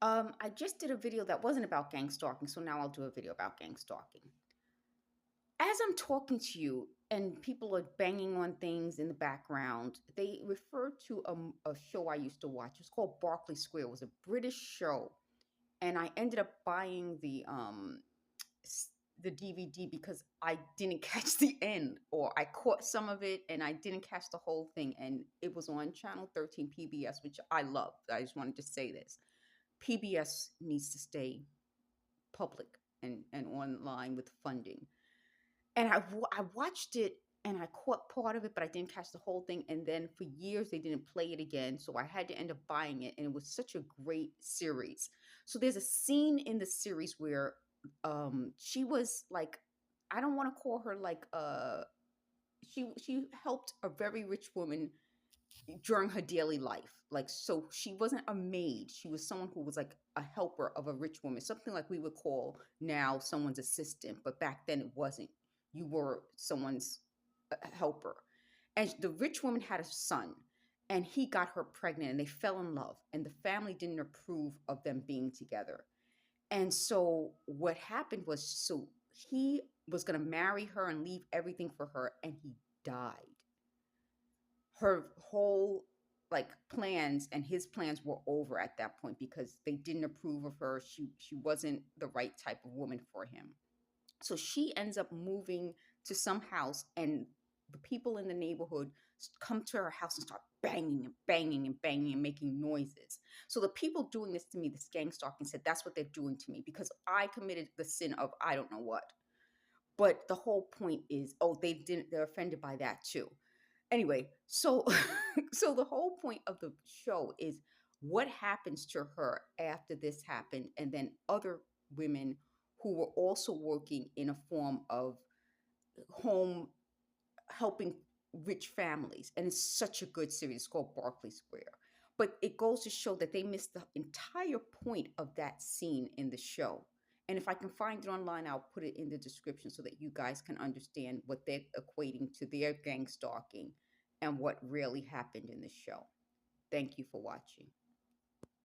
I just did a video that wasn't about gang stalking, so now I'll do a video about gang stalking. As I'm talking to you and people are banging on things in the background, they refer to a show I used to watch. It's called Berkeley Square. It was a British show, and I ended up buying the DVD because I didn't catch the end, or I caught some of it and I didn't catch the whole thing. And it was on Channel 13 PBS, which I love. I just wanted to say this. PBS needs to stay public and online with funding. And I watched it and I caught part of it, but I didn't catch the whole thing. And then for years, they didn't play it again. So I had to end up buying it. And it was such a great series. So there's a scene in the series where she was like, I don't want to call her like, she helped a very rich woman during her daily life. Like, so she wasn't a maid. She was someone who was like a helper of a rich woman, something like we would call now someone's assistant. But back then it wasn't. You were someone's helper. And the rich woman had a son and he got her pregnant and they fell in love. And the family didn't approve of them being together. And so what happened was, so he was going to marry her and leave everything for her, and he died. Her whole like plans and his plans were over at that point because they didn't approve of her. She wasn't the right type of woman for him. So she ends up moving to some house, and the people in the neighborhood come to her house and start banging and banging and banging and making noises. So the people doing this to me, this gang stalking, said that's what they're doing to me because I committed the sin of I don't know what. But the whole point is, oh, they're offended by that too. Anyway, so so the whole point of the show is what happens to her after this happened, and then other women who were also working in a form of home helping rich families. And it's such a good series. It's called Berkeley Square. But it goes to show that they missed the entire point of that scene in the show. And if I can find it online, I'll put it in the description so that you guys can understand what they're equating to their gang stalking and what really happened in the show. Thank you for watching.